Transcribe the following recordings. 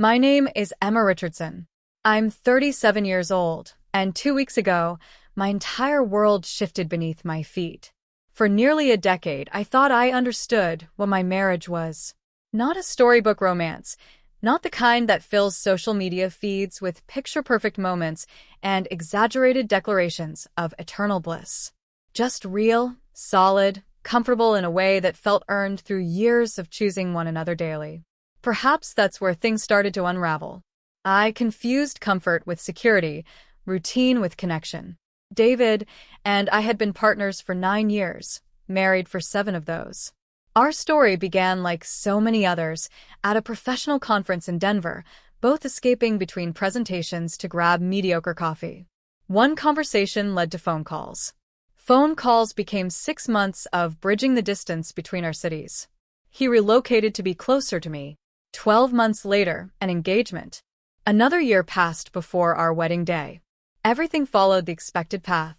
My name is Emma Richardson. I'm 37 years old, and 2 weeks ago, my entire world shifted beneath my feet. For nearly a decade, I thought I understood what my marriage was. Not a storybook romance, not the kind that fills social media feeds with picture-perfect moments and exaggerated declarations of eternal bliss. Just real, solid, comfortable in a way that felt earned through years of choosing one another daily. Perhaps that's where things started to unravel. I confused comfort with security, routine with connection. David and I had been partners for 9 years, married for 7 of those. Our story began like so many others, at a professional conference in Denver, both escaping between presentations to grab mediocre coffee. One conversation led to phone calls. Phone calls became 6 months of bridging the distance between our cities. He relocated to be closer to me. 12 months later, an engagement. Another year passed before our wedding day. Everything followed the expected path.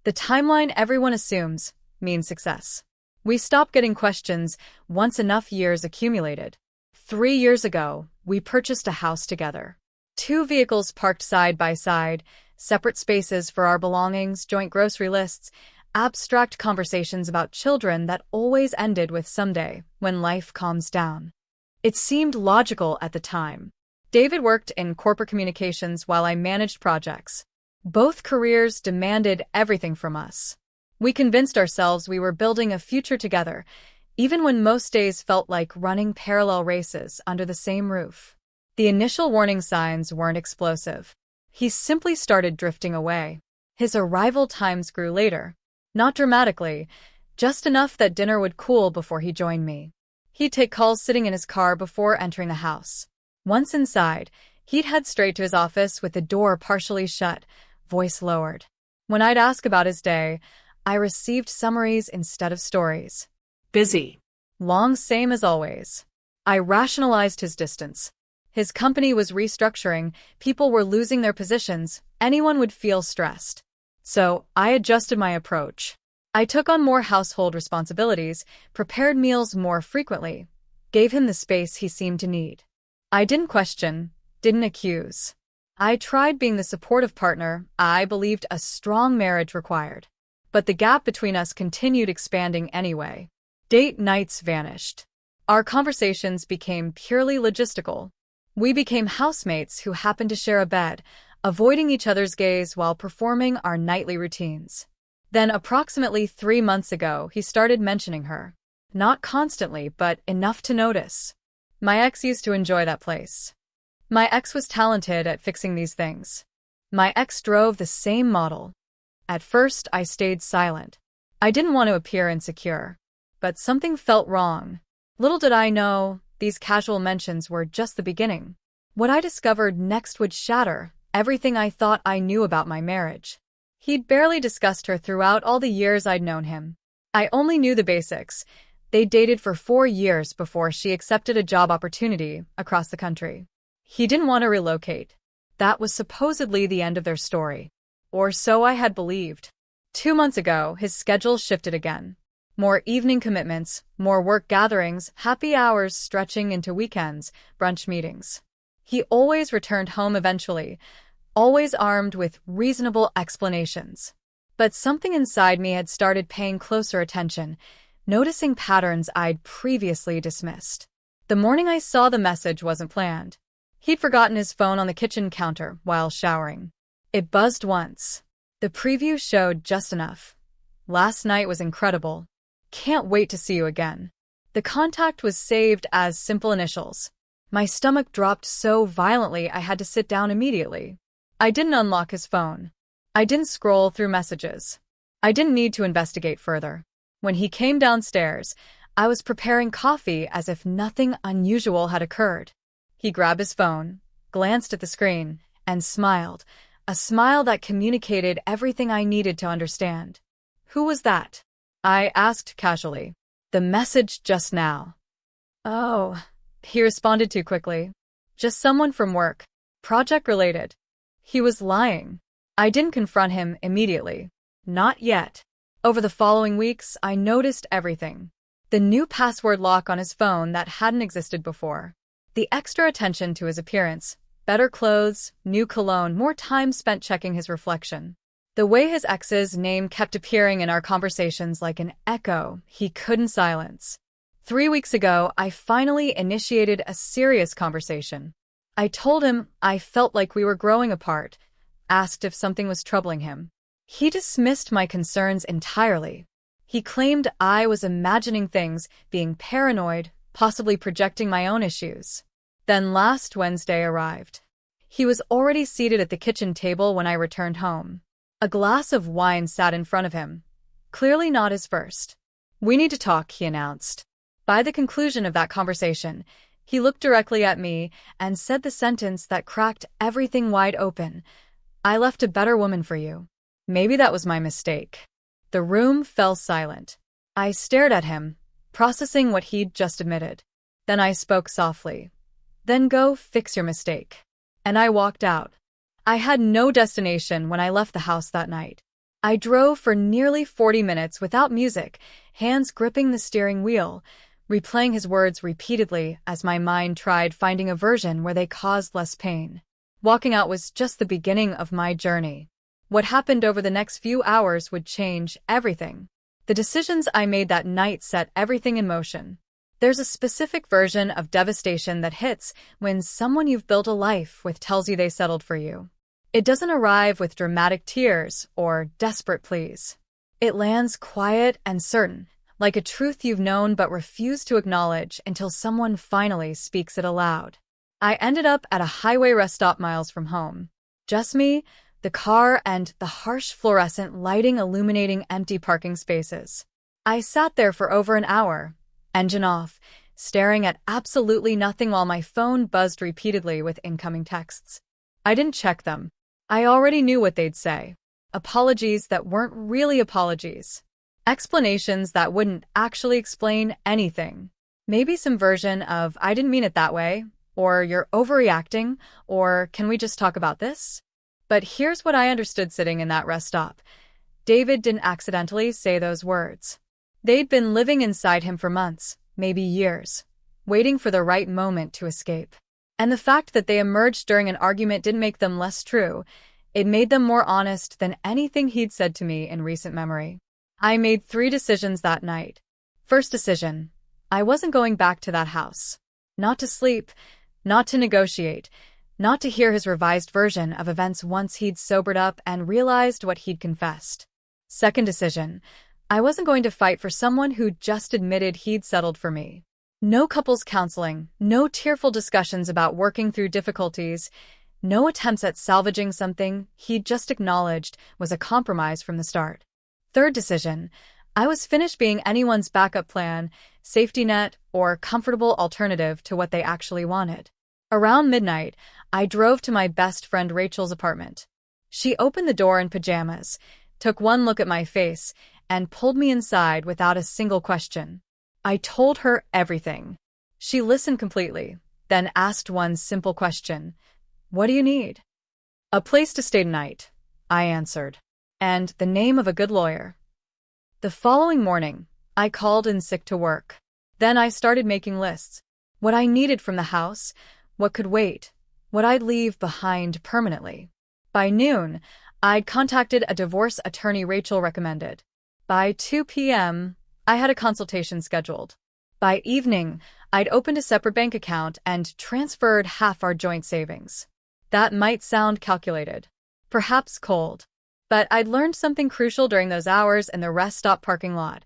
The timeline everyone assumes means success. We stopped getting questions once enough years accumulated. 3 years ago, we purchased a house together. 2 vehicles parked side by side, separate spaces for our belongings, joint grocery lists, abstract conversations about children that always ended with someday, when life calms down. It seemed logical at the time. David worked in corporate communications while I managed projects. Both careers demanded everything from us. We convinced ourselves we were building a future together, even when most days felt like running parallel races under the same roof. The initial warning signs weren't explosive. He simply started drifting away. His arrival times grew later. Not dramatically, just enough that dinner would cool before he joined me. He'd take calls sitting in his car before entering the house. Once inside, he'd head straight to his office with the door partially shut, voice lowered. When I'd ask about his day, I received summaries instead of stories. Busy. Long, same as always. I rationalized his distance. His company was restructuring, people were losing their positions, anyone would feel stressed. So, I adjusted my approach. I took on more household responsibilities, prepared meals more frequently, gave him the space he seemed to need. I didn't question, didn't accuse. I tried being the supportive partner I believed a strong marriage required. But the gap between us continued expanding anyway. Date nights vanished. Our conversations became purely logistical. We became housemates who happened to share a bed, avoiding each other's gaze while performing our nightly routines. Then, approximately 3 months ago, he started mentioning her. Not constantly, but enough to notice. My ex used to enjoy that place. My ex was talented at fixing these things. My ex drove the same model. At first, I stayed silent. I didn't want to appear insecure. But something felt wrong. Little did I know, these casual mentions were just the beginning. What I discovered next would shatter everything I thought I knew about my marriage. He'd barely discussed her throughout all the years I'd known him. I only knew the basics. They dated for 4 years before she accepted a job opportunity across the country. He didn't want to relocate. That was supposedly the end of their story. Or so I had believed. 2 months ago, his schedule shifted again. More evening commitments, more work gatherings, happy hours stretching into weekends, brunch meetings. He always returned home eventually, always armed with reasonable explanations. But something inside me had started paying closer attention, noticing patterns I'd previously dismissed. The morning I saw the message wasn't planned. He'd forgotten his phone on the kitchen counter while showering. It buzzed once. The preview showed just enough. Last night was incredible. Can't wait to see you again. The contact was saved as simple initials. My stomach dropped so violently I had to sit down immediately. I didn't unlock his phone. I didn't scroll through messages. I didn't need to investigate further. When he came downstairs, I was preparing coffee as if nothing unusual had occurred. He grabbed his phone, glanced at the screen, and smiled, a smile that communicated everything I needed to understand. Who was that? I asked casually. The message just now. Oh, he responded too quickly. Just someone from work. Project-related. He was lying. I didn't confront him immediately. Not yet. Over the following weeks, I noticed everything. The new password lock on his phone that hadn't existed before. The extra attention to his appearance, better clothes, new cologne, more time spent checking his reflection. The way his ex's name kept appearing in our conversations like an echo he couldn't silence. 3 weeks ago, I finally initiated a serious conversation. I told him I felt like we were growing apart, asked if something was troubling him. He dismissed my concerns entirely. He claimed I was imagining things, being paranoid, possibly projecting my own issues. Then last Wednesday arrived. He was already seated at the kitchen table when I returned home. A glass of wine sat in front of him. Clearly not his first. "We need to talk," he announced. By the conclusion of that conversation, he looked directly at me and said the sentence that cracked everything wide open. "I left a better woman for you." Maybe that was my mistake. The room fell silent. I stared at him, processing what he'd just admitted. Then I spoke softly. "Then go fix your mistake." And I walked out. I had no destination when I left the house that night. I drove for nearly 40 minutes without music, hands gripping the steering wheel, replaying his words repeatedly as my mind tried finding a version where they caused less pain. Walking out was just the beginning of my journey. What happened over the next few hours would change everything. The decisions I made that night set everything in motion. There's a specific version of devastation that hits when someone you've built a life with tells you they settled for you. It doesn't arrive with dramatic tears or desperate pleas. It lands quiet and certain, like a truth you've known but refused to acknowledge until someone finally speaks it aloud. I ended up at a highway rest stop miles from home. Just me, the car, and the harsh fluorescent lighting illuminating empty parking spaces. I sat there for over an hour, engine off, staring at absolutely nothing while my phone buzzed repeatedly with incoming texts. I didn't check them. I already knew what they'd say. Apologies that weren't really apologies. Explanations that wouldn't actually explain anything. Maybe some version of "I didn't mean it that way," or "you're overreacting," or "can we just talk about this?" But here's what I understood sitting in that rest stop. David didn't accidentally say those words. They'd been living inside him for months, maybe years, waiting for the right moment to escape. And the fact that they emerged during an argument didn't make them less true. It made them more honest than anything he'd said to me in recent memory. I made 3 decisions that night. First decision: I wasn't going back to that house. Not to sleep, not to negotiate, not to hear his revised version of events once he'd sobered up and realized what he'd confessed. Second decision: I wasn't going to fight for someone who just admitted he'd settled for me. No couples counseling, no tearful discussions about working through difficulties, no attempts at salvaging something he'd just acknowledged was a compromise from the start. Third decision: I was finished being anyone's backup plan, safety net, or comfortable alternative to what they actually wanted. Around midnight, I drove to my best friend Rachel's apartment. She opened the door in pajamas, took one look at my face, and pulled me inside without a single question. I told her everything. She listened completely, then asked one simple question: "What do you need?" "A place to stay tonight," I answered. "And the name of a good lawyer." The following morning, I called in sick to work. Then I started making lists. What I needed from the house, what could wait, what I'd leave behind permanently. By noon, I'd contacted a divorce attorney Rachel recommended. By 2 p.m., I had a consultation scheduled. By evening, I'd opened a separate bank account and transferred half our joint savings. That might sound calculated, perhaps cold, but I'd learned something crucial during those hours in the rest stop parking lot.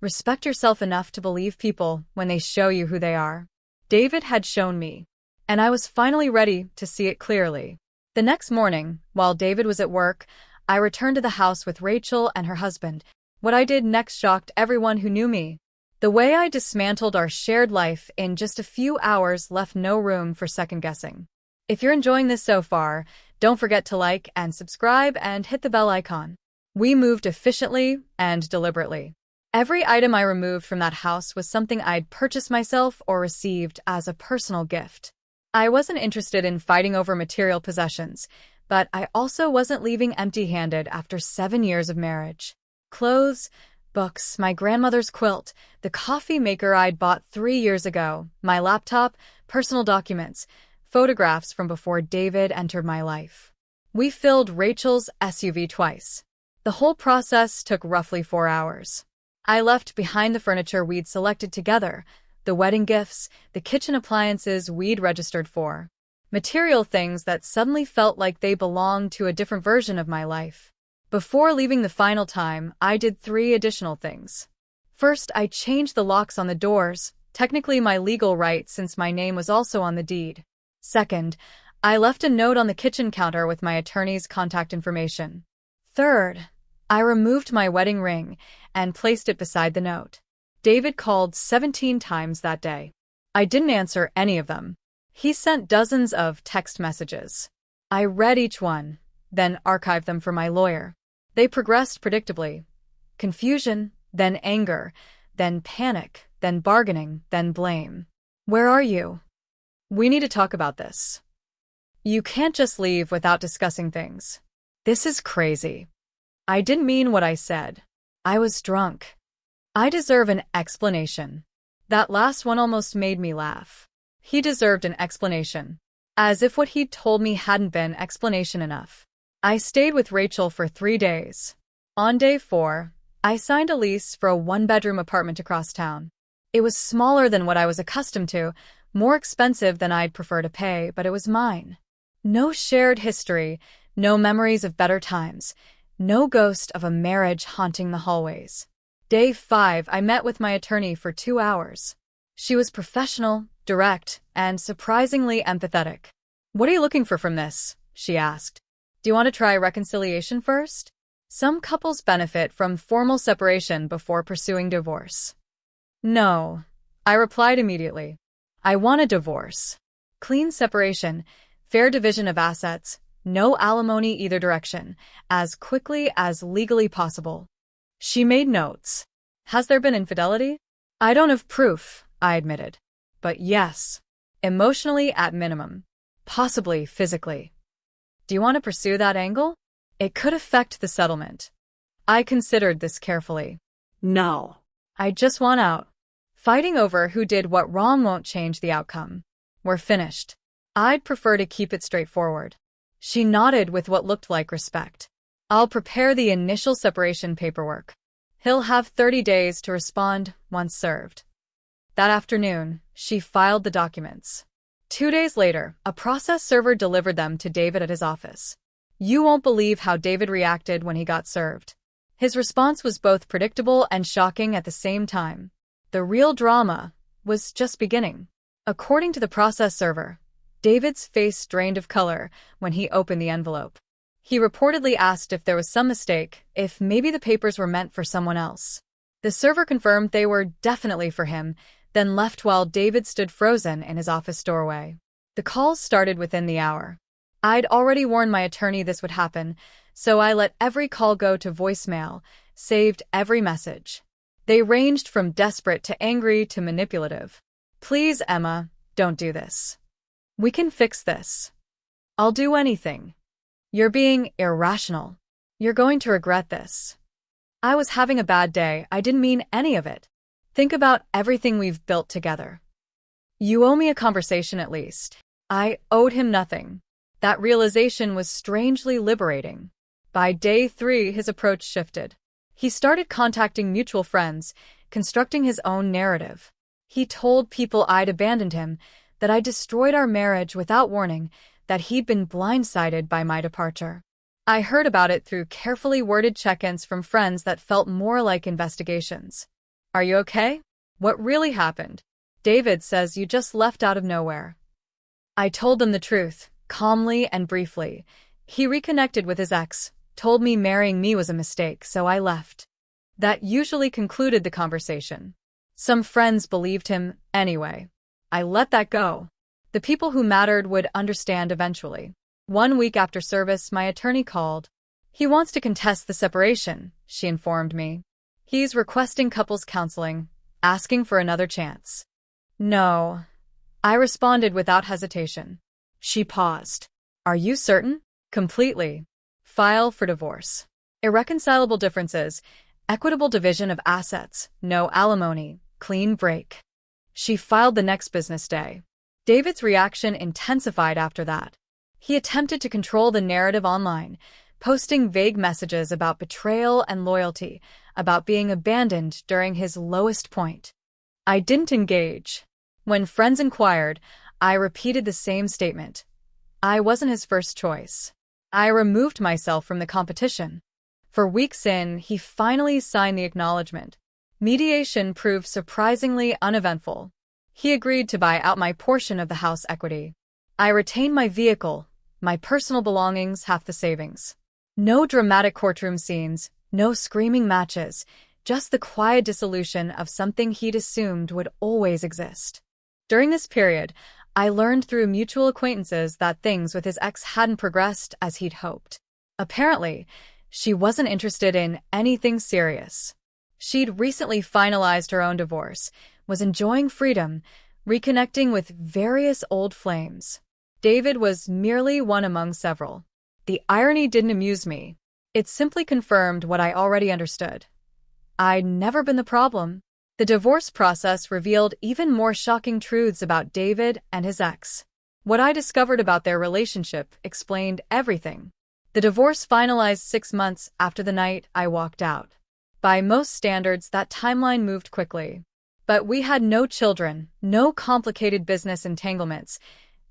Respect yourself enough to believe people when they show you who they are. David had shown me, and I was finally ready to see it clearly. The next morning, while David was at work, I returned to the house with Rachel and her husband. What I did next shocked everyone who knew me. The way I dismantled our shared life in just a few hours left no room for second-guessing. If you're enjoying this so far, don't forget to like and subscribe and hit the bell icon. We moved efficiently and deliberately. Every item I removed from that house was something I'd purchased myself or received as a personal gift. I wasn't interested in fighting over material possessions, but I also wasn't leaving empty-handed after 7 years of marriage. Clothes, books, my grandmother's quilt, the coffee maker I'd bought 3 years ago, my laptop, personal documents, photographs from before David entered my life. We filled Rachel's SUV twice. The whole process took roughly 4 hours. I left behind the furniture we'd selected together, the wedding gifts, the kitchen appliances we'd registered for. Material things that suddenly felt like they belonged to a different version of my life. Before leaving the final time, I did 3 additional things. First, I changed the locks on the doors, technically my legal right since my name was also on the deed. Second, I left a note on the kitchen counter with my attorney's contact information. Third, I removed my wedding ring and placed it beside the note. David called 17 times that day. I didn't answer any of them. He sent dozens of text messages. I read each one, then archived them for my lawyer. They progressed predictably. Confusion, then anger, then panic, then bargaining, then blame. Where are you? We need to talk about this. You can't just leave without discussing things. This is crazy. I didn't mean what I said. I was drunk. I deserve an explanation. That last one almost made me laugh. He deserved an explanation. As if what he'd told me hadn't been explanation enough. I stayed with Rachel for 3 days. On day 4, I signed a lease for a 1-bedroom apartment across town. It was smaller than what I was accustomed to, more expensive than I'd prefer to pay, but it was mine. No shared history, no memories of better times, no ghost of a marriage haunting the hallways. Day 5, I met with my attorney for 2 hours. She was professional, direct, and surprisingly empathetic. What are you looking for from this? She asked. Do you want to try reconciliation first? Some couples benefit from formal separation before pursuing divorce. No, I replied immediately. I want a divorce. Clean separation, fair division of assets, no alimony either direction, as quickly as legally possible. She made notes. Has there been infidelity? I don't have proof, I admitted. But yes, emotionally at minimum, possibly physically. Do you want to pursue that angle? It could affect the settlement. I considered this carefully. No. I just want out. Fighting over who did what wrong won't change the outcome. We're finished. I'd prefer to keep it straightforward. She nodded with what looked like respect. I'll prepare the initial separation paperwork. He'll have 30 days to respond once served. That afternoon, she filed the documents. 2 days later, a process server delivered them to David at his office. You won't believe how David reacted when he got served. His response was both predictable and shocking at the same time. The real drama was just beginning. According to the process server, David's face drained of color when he opened the envelope. He reportedly asked if there was some mistake, if maybe the papers were meant for someone else. The server confirmed they were definitely for him, then left while David stood frozen in his office doorway. The calls started within the hour. I'd already warned my attorney this would happen, so I let every call go to voicemail, saved every message. They ranged from desperate to angry to manipulative. Please, Emma, don't do this. We can fix this. I'll do anything. You're being irrational. You're going to regret this. I was having a bad day. I didn't mean any of it. Think about everything we've built together. You owe me a conversation at least. I owed him nothing. That realization was strangely liberating. By day 3, his approach shifted. He started contacting mutual friends, constructing his own narrative. He told people I'd abandoned him, that I destroyed our marriage without warning, that he'd been blindsided by my departure. I heard about it through carefully worded check-ins from friends that felt more like investigations. Are you okay? What really happened? David says you just left out of nowhere. I told them the truth, calmly and briefly. He reconnected with his ex, told me marrying me was a mistake, so I left. That usually concluded the conversation. Some friends believed him anyway. I let that go. The people who mattered would understand eventually. 1 week after service, my attorney called. He wants to contest the separation, she informed me. He's requesting couples counseling, asking for another chance. No. I responded without hesitation. She paused. Are you certain? Completely. File for divorce. Irreconcilable differences, equitable division of assets, no alimony, clean break. She filed the next business day. David's reaction intensified after that. He attempted to control the narrative online, posting vague messages about betrayal and loyalty, about being abandoned during his lowest point. I didn't engage. When friends inquired, I repeated the same statement. I wasn't his first choice. I removed myself from the competition. For weeks in, he finally signed the acknowledgement. Mediation proved surprisingly uneventful. He agreed to buy out my portion of the house equity. I retained my vehicle, my personal belongings, half the savings. No dramatic courtroom scenes, no screaming matches, just the quiet dissolution of something he'd assumed would always exist. During this period, I learned through mutual acquaintances that things with his ex hadn't progressed as he'd hoped. Apparently, she wasn't interested in anything serious. She'd recently finalized her own divorce, was enjoying freedom, reconnecting with various old flames. David was merely one among several. The irony didn't amuse me. It simply confirmed what I already understood. I'd never been the problem. The divorce process revealed even more shocking truths about David and his ex. What I discovered about their relationship explained everything. The divorce finalized 6 months after the night I walked out. By most standards, that timeline moved quickly. But we had no children, no complicated business entanglements,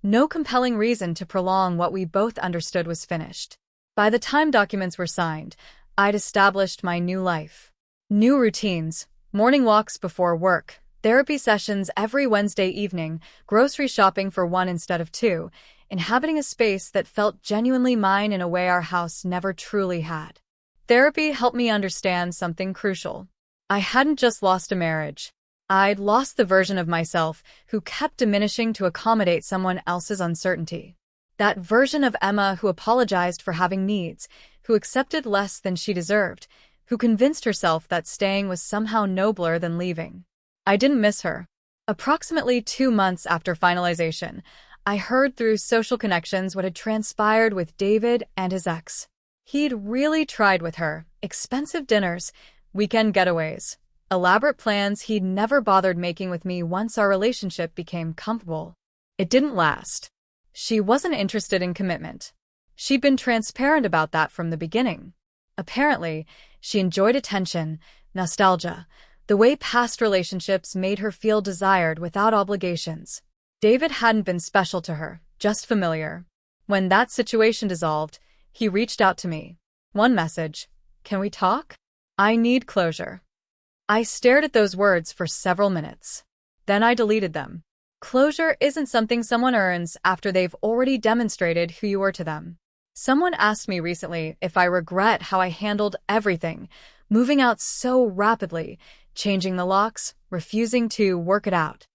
no compelling reason to prolong what we both understood was finished. By the time documents were signed, I'd established my new life. New routines, morning walks before work, therapy sessions every Wednesday evening, grocery shopping for one instead of two, inhabiting a space that felt genuinely mine in a way our house never truly had. Therapy helped me understand something crucial. I hadn't just lost a marriage. I'd lost the version of myself who kept diminishing to accommodate someone else's uncertainty. That version of Emma who apologized for having needs, who accepted less than she deserved, who convinced herself that staying was somehow nobler than leaving. I didn't miss her. Approximately 2 months after finalization, I heard through social connections what had transpired with David and his ex. He'd really tried with her, expensive dinners, weekend getaways, elaborate plans he'd never bothered making with me once our relationship became comfortable. It didn't last. She wasn't interested in commitment. She'd been transparent about that from the beginning. Apparently, she enjoyed attention, nostalgia, the way past relationships made her feel desired without obligations. David hadn't been special to her, just familiar. When that situation dissolved, he reached out to me. One message: "Can we talk? I need closure." I stared at those words for several minutes. Then I deleted them. Closure isn't something someone earns after they've already demonstrated who you were to them. Someone asked me recently if I regret how I handled everything, moving out so rapidly, changing the locks, refusing to work it out.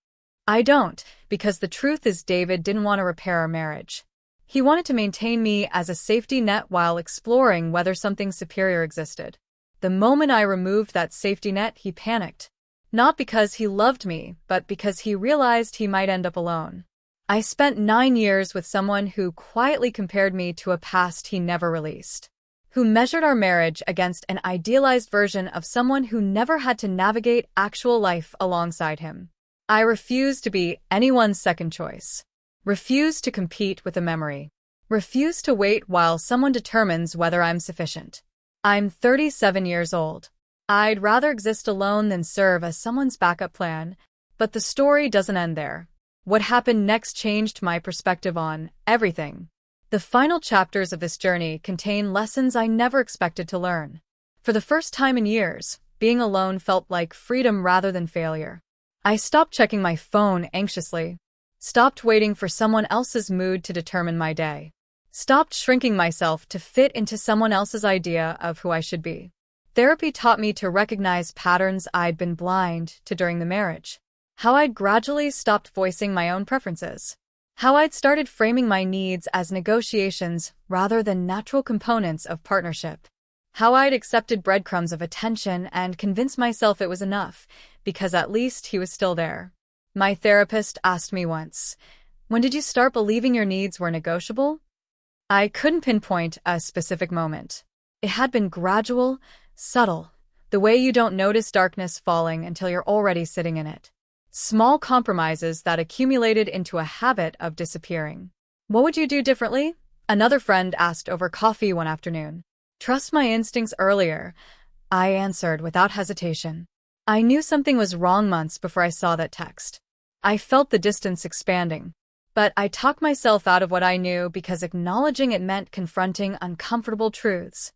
I don't, because the truth is David didn't want to repair our marriage. He wanted to maintain me as a safety net while exploring whether something superior existed. The moment I removed that safety net, he panicked. Not because he loved me, but because he realized he might end up alone. I spent 9 years with someone who quietly compared me to a past he never released, who measured our marriage against an idealized version of someone who never had to navigate actual life alongside him. I refused to be anyone's second choice. Refused to compete with a memory. Refused to wait while someone determines whether I'm sufficient. I'm 37 years old. I'd rather exist alone than serve as someone's backup plan. But the story doesn't end there. What happened next changed my perspective on everything. The final chapters of this journey contain lessons I never expected to learn. For the first time in years, being alone felt like freedom rather than failure. I stopped checking my phone anxiously. Stopped waiting for someone else's mood to determine my day. Stopped shrinking myself to fit into someone else's idea of who I should be. Therapy taught me to recognize patterns I'd been blind to during the marriage. How I'd gradually stopped voicing my own preferences. How I'd started framing my needs as negotiations rather than natural components of partnership. How I'd accepted breadcrumbs of attention and convinced myself it was enough, because at least he was still there. My therapist asked me once, "When did you start believing your needs were negotiable?" I couldn't pinpoint a specific moment. It had been gradual, subtle, the way you don't notice darkness falling until you're already sitting in it. Small compromises that accumulated into a habit of disappearing. What would you do differently? Another friend asked over coffee one afternoon. Trust my instincts earlier, I answered without hesitation. I knew something was wrong months before I saw that text. I felt the distance expanding. But I talked myself out of what I knew because acknowledging it meant confronting uncomfortable truths.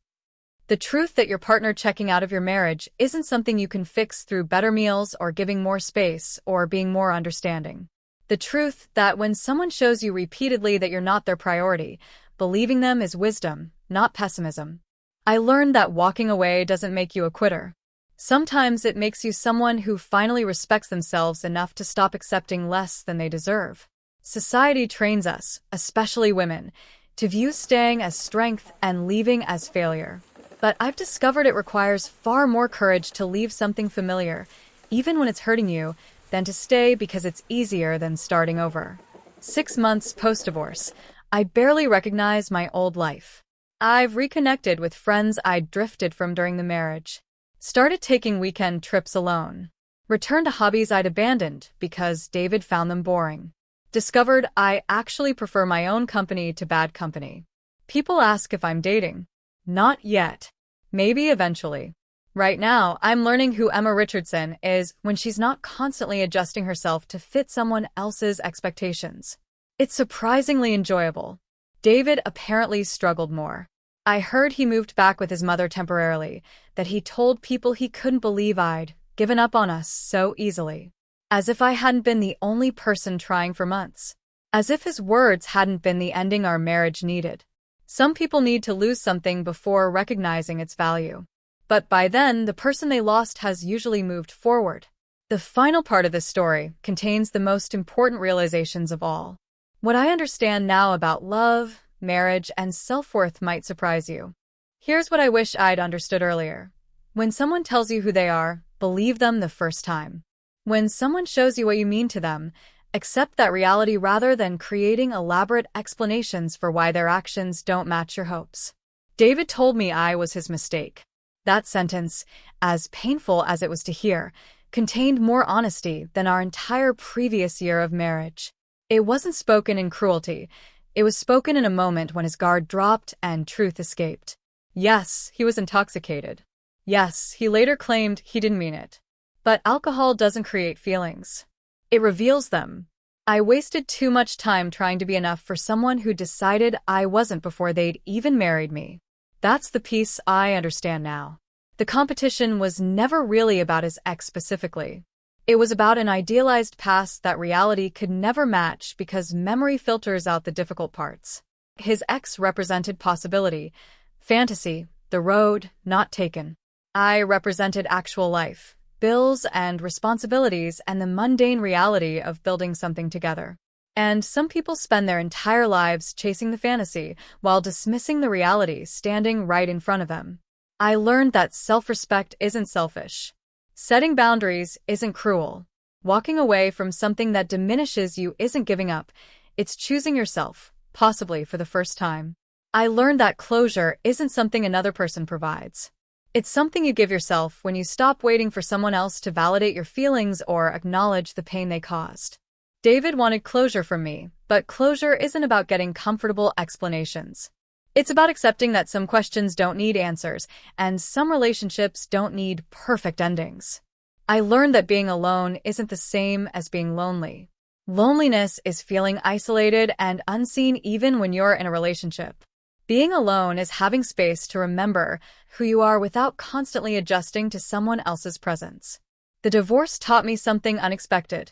The truth that your partner checking out of your marriage isn't something you can fix through better meals or giving more space or being more understanding. The truth that when someone shows you repeatedly that you're not their priority, believing them is wisdom, not pessimism. I learned that walking away doesn't make you a quitter. Sometimes it makes you someone who finally respects themselves enough to stop accepting less than they deserve. Society trains us, especially women, to view staying as strength and leaving as failure. But I've discovered it requires far more courage to leave something familiar, even when it's hurting you, than to stay because it's easier than starting over. 6 months post-divorce, I barely recognize my old life. I've reconnected with friends I'd drifted from during the marriage. Started taking weekend trips alone. Returned to hobbies I'd abandoned because David found them boring. Discovered I actually prefer my own company to bad company. People ask if I'm dating. Not yet. Maybe eventually. Right now, I'm learning who Emma Richardson is when she's not constantly adjusting herself to fit someone else's expectations. It's surprisingly enjoyable. David apparently struggled more. I heard he moved back with his mother temporarily, that he told people he couldn't believe I'd given up on us so easily. As if I hadn't been the only person trying for months. As if his words hadn't been the ending our marriage needed. Some people need to lose something before recognizing its value. But by then, the person they lost has usually moved forward. The final part of this story contains the most important realizations of all. What I understand now about love, marriage, and self-worth might surprise you. Here's what I wish I'd understood earlier. When someone tells you who they are, believe them the first time. When someone shows you what you mean to them, accept that reality rather than creating elaborate explanations for why their actions don't match your hopes. David told me I was his mistake. That sentence, as painful as it was to hear, contained more honesty than our entire previous year of marriage. It wasn't spoken in cruelty. It was spoken in a moment when his guard dropped and truth escaped. Yes, he was intoxicated. Yes, he later claimed he didn't mean it. But alcohol doesn't create feelings. It reveals them. I wasted too much time trying to be enough for someone who decided I wasn't before they'd even married me. That's the piece I understand now. The competition was never really about his ex specifically. It was about an idealized past that reality could never match because memory filters out the difficult parts. His ex represented possibility, fantasy, the road not taken. I represented actual life, bills and responsibilities, and the mundane reality of building something together. And some people spend their entire lives chasing the fantasy while dismissing the reality standing right in front of them. I learned that self-respect isn't selfish. Setting boundaries isn't cruel. Walking away from something that diminishes you isn't giving up. It's choosing yourself, possibly for the first time. I learned that closure isn't something another person provides. It's something you give yourself when you stop waiting for someone else to validate your feelings or acknowledge the pain they caused. David wanted closure from me, but closure isn't about getting comfortable explanations. It's about accepting that some questions don't need answers, and some relationships don't need perfect endings. I learned that being alone isn't the same as being lonely. Loneliness is feeling isolated and unseen even when you're in a relationship. Being alone is having space to remember who you are without constantly adjusting to someone else's presence. The divorce taught me something unexpected.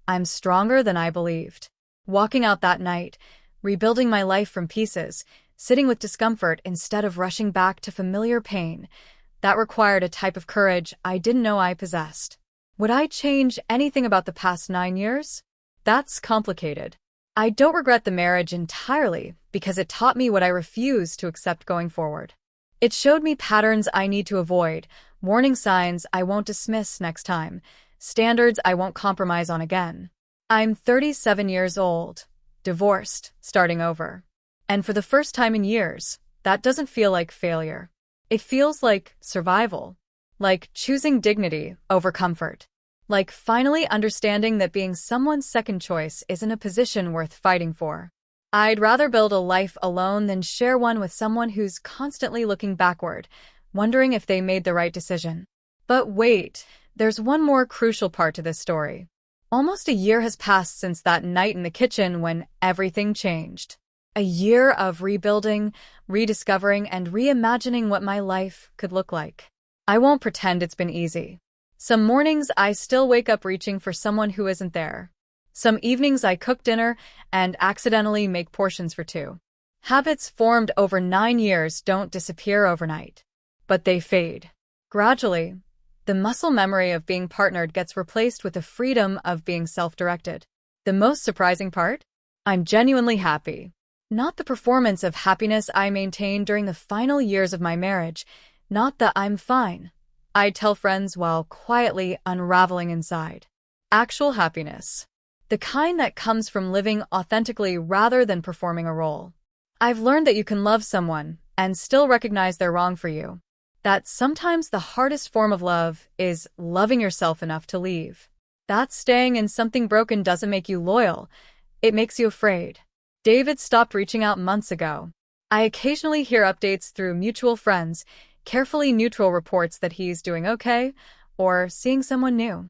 I'm stronger than I believed. Walking out that night, rebuilding my life from pieces, sitting with discomfort instead of rushing back to familiar pain, that required a type of courage I didn't know I possessed. Would I change anything about the past 9 years? That's complicated. I don't regret the marriage entirely because it taught me what I refuse to accept going forward. It showed me patterns I need to avoid, warning signs I won't dismiss next time, standards I won't compromise on again. I'm 37 years old, divorced, starting over. And for the first time in years, that doesn't feel like failure. It feels like survival, like choosing dignity over comfort. Like finally understanding that being someone's second choice isn't a position worth fighting for. I'd rather build a life alone than share one with someone who's constantly looking backward, wondering if they made the right decision. But wait, there's one more crucial part to this story. Almost a year has passed since that night in the kitchen when everything changed. A year of rebuilding, rediscovering, and reimagining what my life could look like. I won't pretend it's been easy. Some mornings I still wake up reaching for someone who isn't there. Some evenings I cook dinner and accidentally make portions for two. Habits formed over 9 years don't disappear overnight, but they fade. Gradually, the muscle memory of being partnered gets replaced with the freedom of being self-directed. The most surprising part? I'm genuinely happy. Not the performance of happiness I maintained during the final years of my marriage, not the "I'm fine" I tell friends while quietly unraveling inside. Actual happiness. The kind that comes from living authentically rather than performing a role. I've learned that you can love someone and still recognize they're wrong for you. That sometimes the hardest form of love is loving yourself enough to leave. That staying in something broken doesn't make you loyal, it makes you afraid. David stopped reaching out months ago. I occasionally hear updates through mutual friends, carefully neutral reports that he's doing okay, or seeing someone new.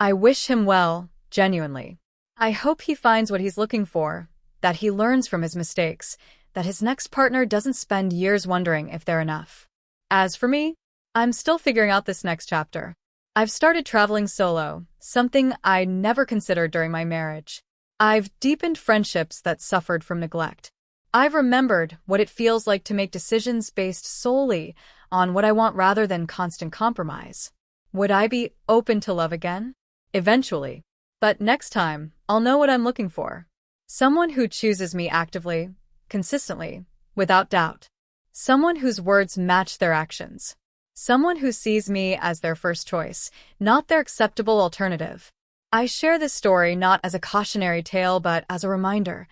I wish him well, genuinely. I hope he finds what he's looking for, that he learns from his mistakes, that his next partner doesn't spend years wondering if they're enough. As for me, I'm still figuring out this next chapter. I've started traveling solo, something I never considered during my marriage. I've deepened friendships that suffered from neglect. I've remembered what it feels like to make decisions based solely on what I want rather than constant compromise. Would I be open to love again? Eventually. But next time, I'll know what I'm looking for. Someone who chooses me actively, consistently, without doubt. Someone whose words match their actions. Someone who sees me as their first choice, not their acceptable alternative. I share this story not as a cautionary tale but as a reminder.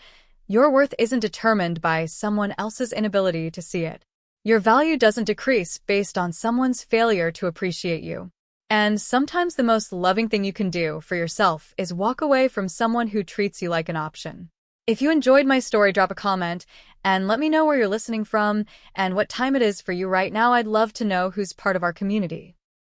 Your worth isn't determined by someone else's inability to see it. Your value doesn't decrease based on someone's failure to appreciate you. And sometimes the most loving thing you can do for yourself is walk away from someone who treats you like an option. If you enjoyed my story, drop a comment and let me know where you're listening from and what time it is for you right now. I'd love to know who's part of our community.